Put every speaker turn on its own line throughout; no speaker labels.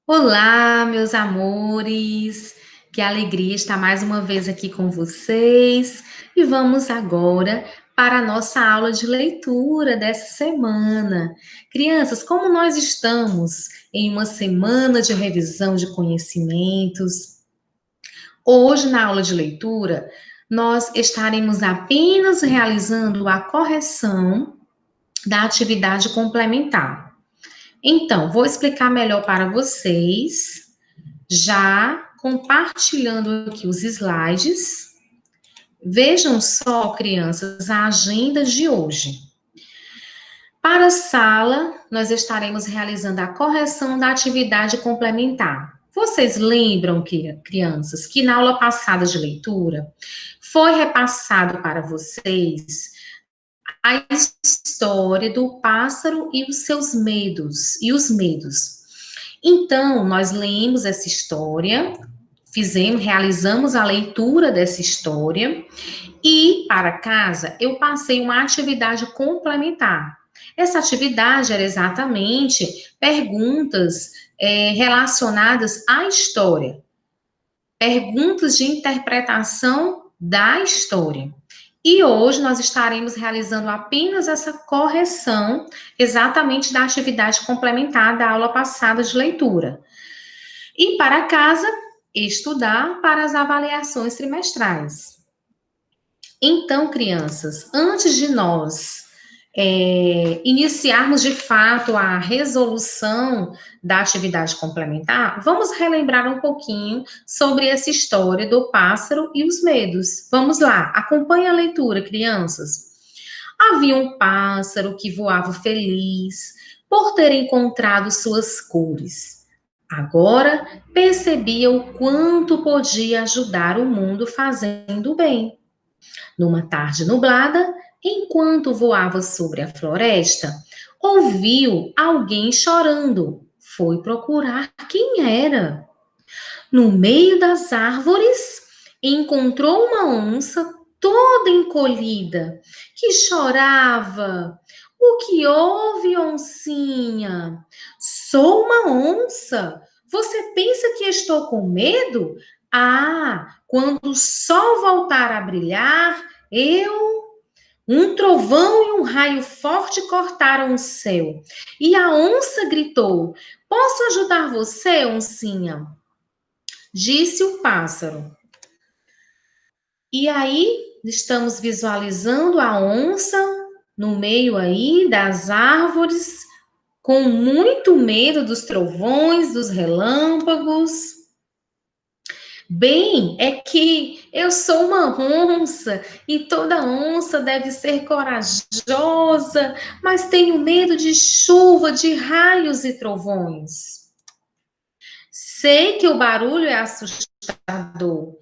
Olá, meus amores! Que alegria estar mais uma vez aqui com vocês. E vamos agora para a nossa aula de leitura dessa semana. Crianças, como nós estamos em uma semana de revisão de conhecimentos, hoje na aula de leitura nós estaremos apenas realizando a correção da atividade complementar. Então, vou explicar melhor para vocês já compartilhando aqui os slides. Vejam só, crianças, a agenda de hoje. Para a sala, nós estaremos realizando a correção da atividade complementar. Vocês lembram, crianças, que na aula passada de leitura foi repassado para vocês a história do pássaro e os seus medos, e os medos. Então, nós lemos essa história, realizamos a leitura dessa história e para casa eu passei uma atividade complementar. Essa atividade era exatamente perguntas relacionadas à história, perguntas de interpretação da história. E hoje nós estaremos realizando apenas essa correção exatamente da atividade complementar da aula passada de leitura. E para casa, estudar para as avaliações trimestrais. Então, crianças, antes de nós iniciarmos de fato a resolução da atividade complementar, vamos relembrar um pouquinho sobre essa história do pássaro e os medos. Vamos lá, acompanhe a leitura, crianças. Havia um pássaro que voava feliz por ter encontrado suas cores. Agora percebia o quanto podia ajudar o mundo fazendo bem. Numa tarde nublada, enquanto voava sobre a floresta, ouviu alguém chorando. Foi procurar quem era. No meio das árvores, encontrou uma onça toda encolhida, que chorava. O que houve, oncinha? Sou uma onça. Você pensa que estou com medo? Ah, quando o sol voltar a brilhar, um trovão e um raio forte cortaram o céu. E a onça gritou: Posso ajudar você, oncinha? Disse o pássaro. E aí, estamos visualizando a onça no meio aí das árvores, com muito medo dos trovões, dos relâmpagos. Bem, é que eu sou uma onça e toda onça deve ser corajosa, mas tenho medo de chuva, de raios e trovões. Sei que o barulho é assustador,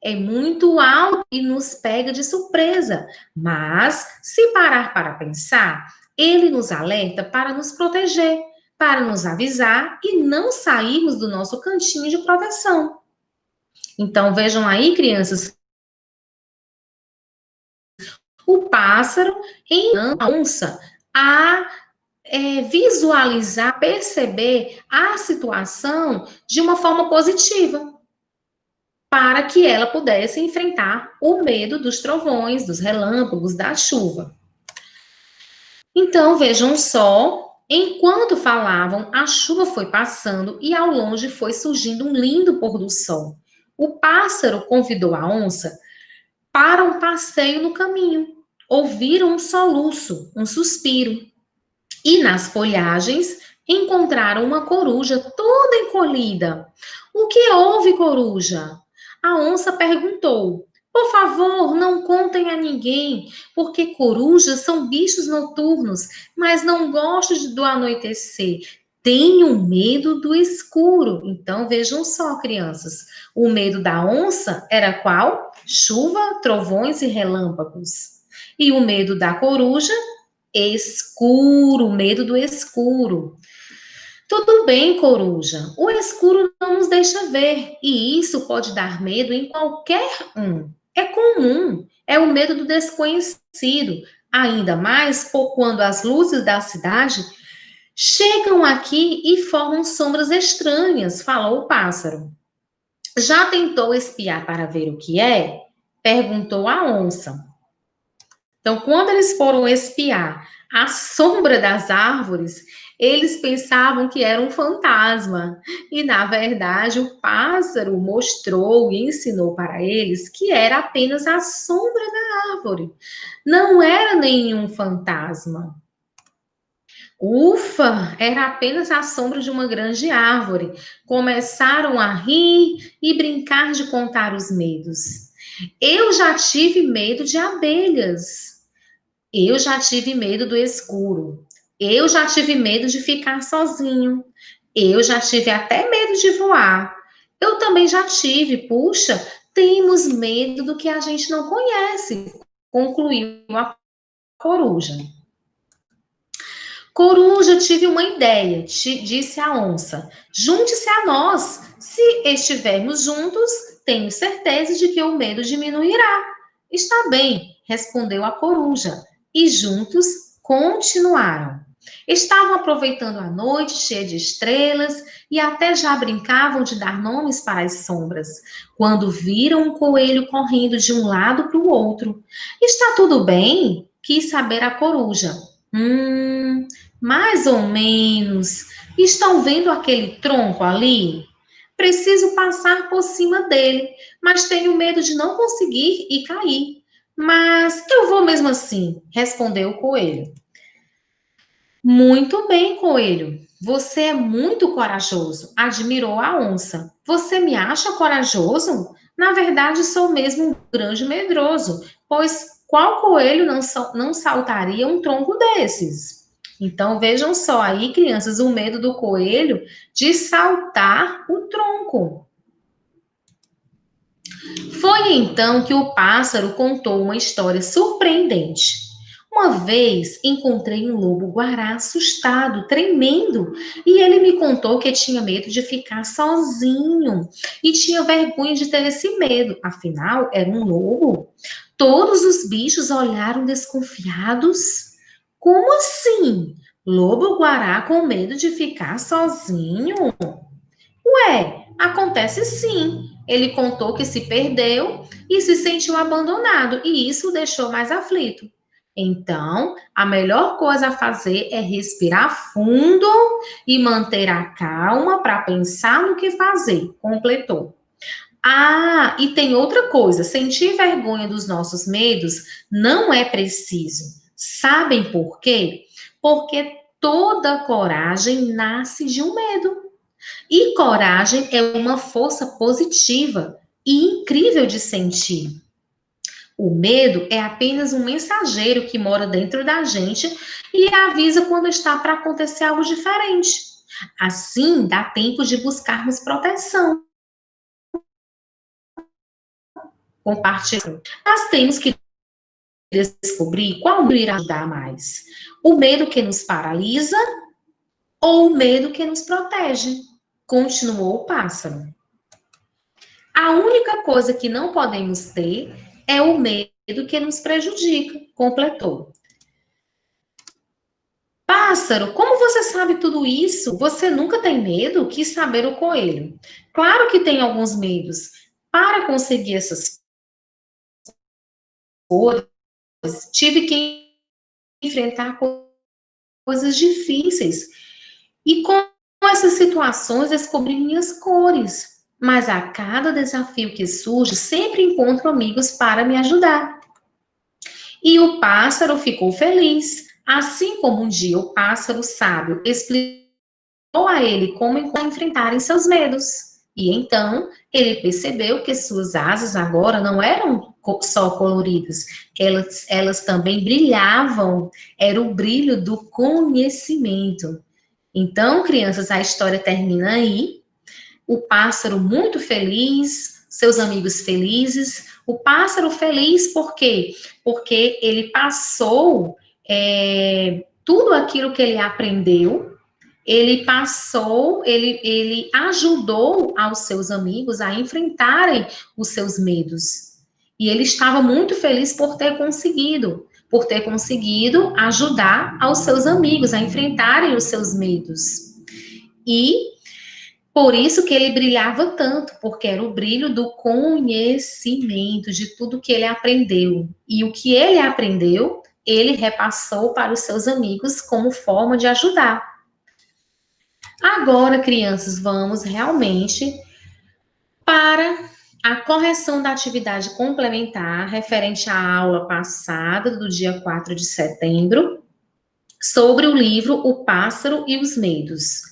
é muito alto e nos pega de surpresa, mas se parar para pensar, ele nos alerta para nos proteger, para nos avisar e não sairmos do nosso cantinho de proteção. Então, vejam aí, crianças, o pássaro ensinando a onça a visualizar, perceber a situação de uma forma positiva, para que ela pudesse enfrentar o medo dos trovões, dos relâmpagos, da chuva. Então, vejam só, enquanto falavam, a chuva foi passando e ao longe foi surgindo um lindo pôr do sol. O pássaro convidou a onça para um passeio no caminho. Ouviram um soluço, um suspiro. E nas folhagens encontraram uma coruja toda encolhida. O que houve, coruja? A onça perguntou. Por favor, não contem a ninguém, porque corujas são bichos noturnos, mas não gostam do anoitecer. Tenho medo do escuro. Então vejam só, crianças. O medo da onça era qual? Chuva, trovões e relâmpagos. E o medo da coruja? Escuro, medo do escuro. Tudo bem, coruja. O escuro não nos deixa ver, e isso pode dar medo em qualquer um. É comum, é o medo do desconhecido, ainda mais por quando as luzes da cidade Chegam aqui e formam sombras estranhas, falou o pássaro. Já tentou espiar para ver o que é? Perguntou a onça. Então, quando eles foram espiar a sombra das árvores, eles pensavam que era um fantasma. E, na verdade, o pássaro mostrou e ensinou para eles que era apenas a sombra da árvore. Não era nenhum fantasma. Ufa, era apenas a sombra de uma grande árvore. Começaram a rir e brincar de contar os medos. Eu já tive medo de abelhas. Eu já tive medo do escuro. Eu já tive medo de ficar sozinho. Eu já tive até medo de voar. Eu também já tive, puxa, temos medo do que a gente não conhece, concluiu a coruja. Coruja, tive uma ideia, disse a onça. Junte-se a nós. Se estivermos juntos, tenho certeza de que o medo diminuirá. Está bem, respondeu a coruja. E juntos continuaram. Estavam aproveitando a noite cheia de estrelas e até já brincavam de dar nomes para as sombras, quando viram um coelho correndo de um lado para o outro. Está tudo bem? Quis saber a coruja. Mais ou menos. Estão vendo aquele tronco ali? Preciso passar por cima dele, mas tenho medo de não conseguir e cair. Mas eu vou mesmo assim, respondeu o coelho. Muito bem, coelho. Você é muito corajoso, admirou a onça. Você me acha corajoso? Na verdade, sou mesmo um grande medroso, pois qual coelho não saltaria um tronco desses? Então vejam só aí, crianças, o medo do coelho de saltar o tronco. Foi então que o pássaro contou uma história surpreendente. Uma vez encontrei um lobo-guará assustado, tremendo, e ele me contou que tinha medo de ficar sozinho e tinha vergonha de ter esse medo, afinal era um lobo. Todos os bichos olharam desconfiados. Como assim? Lobo-guará com medo de ficar sozinho? Ué, acontece sim. Ele contou que se perdeu e se sentiu abandonado, e isso o deixou mais aflito. Então, a melhor coisa a fazer é respirar fundo e manter a calma para pensar no que fazer, completou. Ah, e tem outra coisa: sentir vergonha dos nossos medos não é preciso. Sabem por quê? Porque toda coragem nasce de um medo. E coragem é uma força positiva e incrível de sentir. O medo é apenas um mensageiro que mora dentro da gente e avisa quando está para acontecer algo diferente. Assim, dá tempo de buscarmos proteção, compartilhar. Mas temos que descobrir qual medo irá ajudar mais. O medo que nos paralisa ou o medo que nos protege? Continuou o pássaro. A única coisa que não podemos ter é o medo que nos prejudica, completou. Pássaro, como você sabe tudo isso? Você nunca tem medo? Quis saber o coelho. Claro que tem alguns medos. Para conseguir essas coisas, tive que enfrentar coisas difíceis. E com essas situações, descobri minhas cores. Mas a cada desafio que surge, sempre encontro amigos para me ajudar. E o pássaro ficou feliz, assim como um dia o pássaro sábio explicou a ele como enfrentarem seus medos. E então ele percebeu que suas asas agora não eram só coloridas, elas também brilhavam, era o brilho do conhecimento. Então, crianças, a história termina aí. O pássaro muito feliz, seus amigos felizes. O pássaro feliz por quê? Porque ele passou tudo aquilo que ele aprendeu, ele ajudou aos seus amigos a enfrentarem os seus medos. E ele estava muito feliz por ter conseguido, por ter conseguido ajudar aos seus amigos a enfrentarem os seus medos. E por isso que ele brilhava tanto, porque era o brilho do conhecimento, de tudo que ele aprendeu. E o que ele aprendeu, ele repassou para os seus amigos como forma de ajudar. Agora, crianças, vamos realmente para a correção da atividade complementar referente à aula passada, do dia 4 de setembro, sobre o livro O Pássaro e os Medos.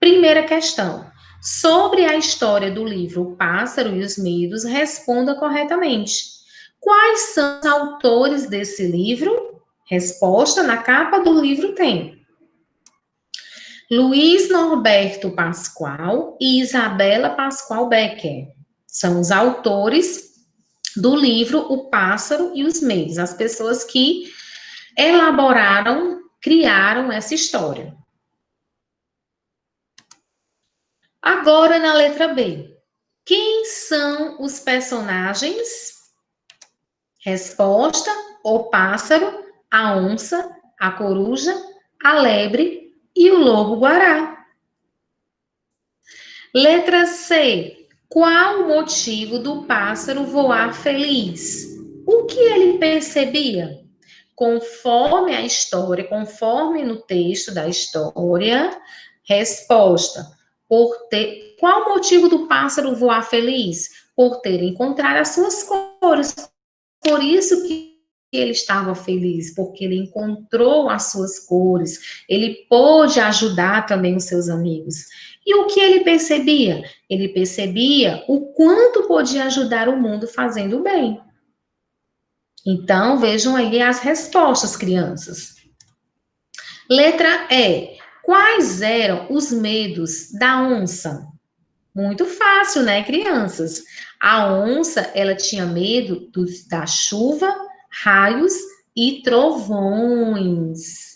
Primeira questão. Sobre a história do livro O Pássaro e os Medos, responda corretamente. Quais são os autores desse livro? Resposta: na capa do livro tem Luiz Norberto Pascoal e Isabela Pascoal Becker. São os autores do livro O Pássaro e os Medos, as pessoas que elaboraram, criaram essa história. Agora, na letra B. Quem são os personagens? Resposta: o pássaro, a onça, a coruja, a lebre e o lobo-guará. Letra C. Qual o motivo do pássaro voar feliz? O que ele percebia? Conforme a história, conforme no texto da história, resposta: por ter. Qual o motivo do pássaro voar feliz? Por ter encontrado as suas cores. Por isso que ele estava feliz, porque ele encontrou as suas cores, ele pôde ajudar também os seus amigos. E o que ele percebia? Ele percebia o quanto podia ajudar o mundo fazendo o bem. Então, vejam aí as respostas, crianças. Letra E. Quais eram os medos da onça? Muito fácil, né, crianças? A onça, ela tinha medo da chuva, raios e trovões.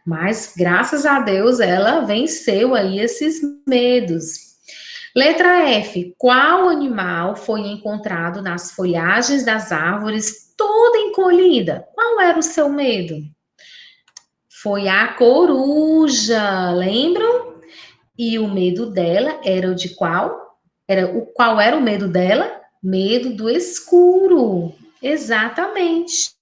Mas, graças a Deus, ela venceu aí esses medos. Letra F. Qual animal foi encontrado nas folhagens das árvores toda encolhida? Qual era o seu medo? Foi a coruja, lembram? E o medo dela era o de qual? Qual era o medo dela? Medo do escuro. Exatamente.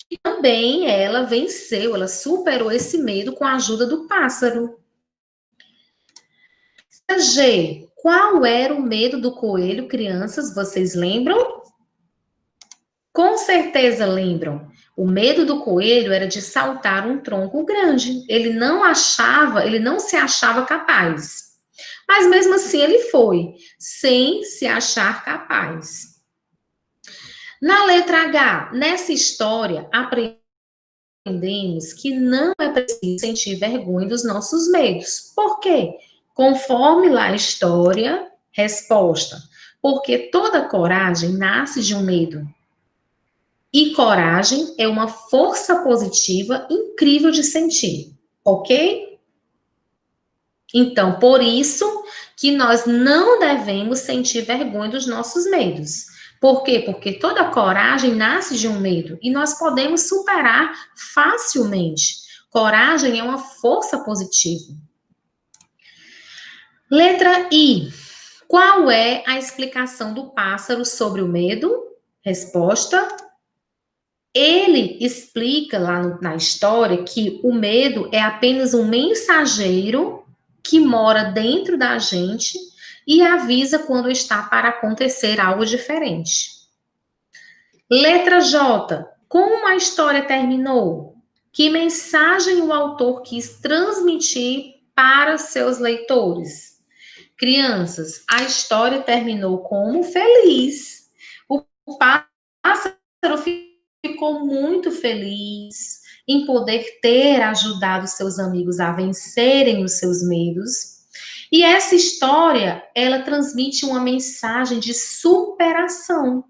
E também ela venceu, ela superou esse medo com a ajuda do pássaro. G. Qual era o medo do coelho, crianças? Vocês lembram? Com certeza lembram. O medo do coelho era de saltar um tronco grande. Ele não se achava capaz. Mas mesmo assim ele foi, sem se achar capaz. Na letra H, nessa história, aprendemos que não é preciso sentir vergonha dos nossos medos. Por quê? Conforme lá a história, resposta. Porque toda coragem nasce de um medo. E coragem é uma força positiva incrível de sentir, ok? Então, por isso que nós não devemos sentir vergonha dos nossos medos. Por quê? Porque toda coragem nasce de um medo e nós podemos superar facilmente. Coragem é uma força positiva. Letra I. Qual é a explicação do pássaro sobre o medo? Resposta: ele explica lá na história que o medo é apenas um mensageiro que mora dentro da gente e avisa quando está para acontecer algo diferente. Letra J. Como a história terminou? Que mensagem o autor quis transmitir para seus leitores? Crianças, a história terminou como feliz. O pássaro ficou muito feliz em poder ter ajudado seus amigos a vencerem os seus medos. E essa história, ela transmite uma mensagem de superação,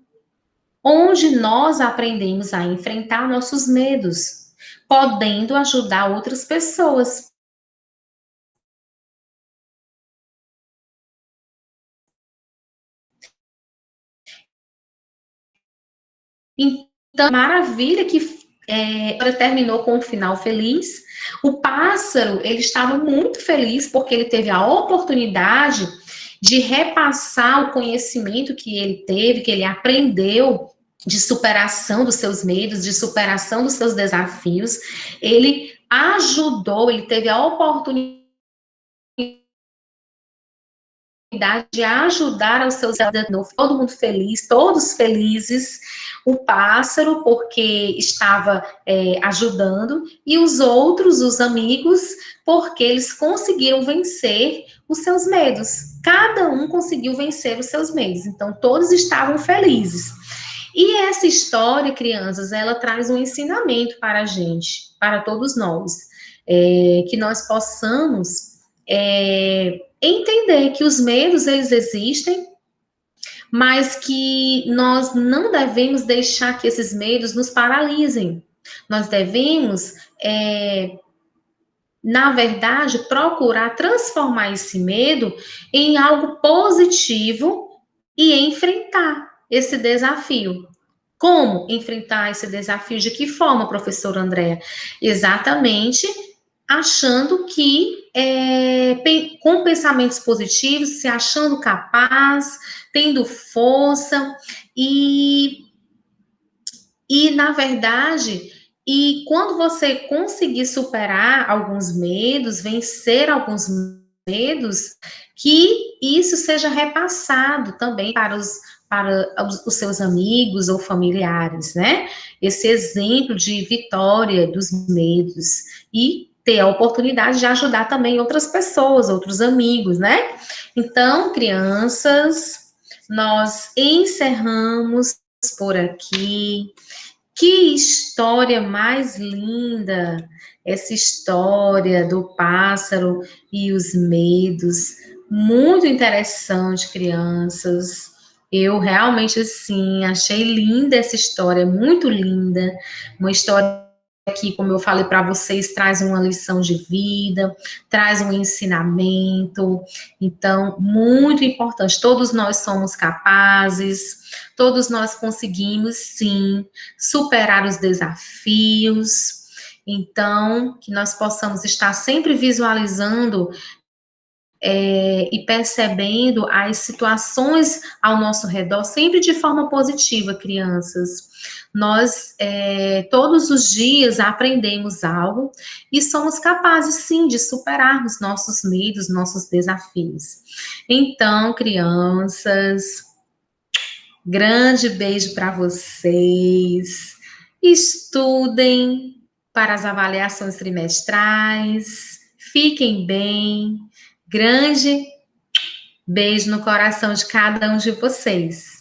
onde nós aprendemos a enfrentar nossos medos, podendo ajudar outras pessoas. Então, maravilha que terminou com um final feliz. O pássaro, ele estava muito feliz porque ele teve a oportunidade de repassar o conhecimento que ele teve, que ele aprendeu de superação dos seus medos, de superação dos seus desafios. Ele ajudou, ele teve a oportunidade de ajudar aos seus cidadãos, todo mundo feliz, todos felizes, o pássaro, porque estava ajudando, e os outros, os amigos, porque eles conseguiram vencer os seus medos. Cada um conseguiu vencer os seus medos, então todos estavam felizes. E essa história, crianças, ela traz um ensinamento para a gente, para todos nós, que nós possamos entender que os medos, eles existem, mas que nós não devemos deixar que esses medos nos paralisem. Nós devemos, na verdade, procurar transformar esse medo em algo positivo e enfrentar esse desafio. Como enfrentar esse desafio? De que forma, professora Andréa? Exatamente achando que, com pensamentos positivos, se achando capaz, tendo força, na verdade, e quando você conseguir superar alguns medos, vencer alguns medos, que isso seja repassado também para os seus amigos ou familiares, né? Esse exemplo de vitória dos medos e ter a oportunidade de ajudar também outras pessoas, outros amigos, né? Então, crianças, nós encerramos por aqui. Que história mais linda! Essa história do pássaro e os medos. Muito interessante, crianças. Eu realmente, assim, achei linda essa história, muito linda. Uma história que, como eu falei para vocês, traz uma lição de vida, traz um ensinamento. Então, muito importante. Todos nós somos capazes, todos nós conseguimos, sim, superar os desafios. Então, que nós possamos estar sempre visualizando e percebendo as situações ao nosso redor, sempre de forma positiva, crianças. Nós, todos os dias, aprendemos algo e somos capazes, sim, de superarmos nossos medos, nossos desafios. Então, crianças, grande beijo para vocês. Estudem para as avaliações trimestrais. Fiquem bem. Grande beijo no coração de cada um de vocês.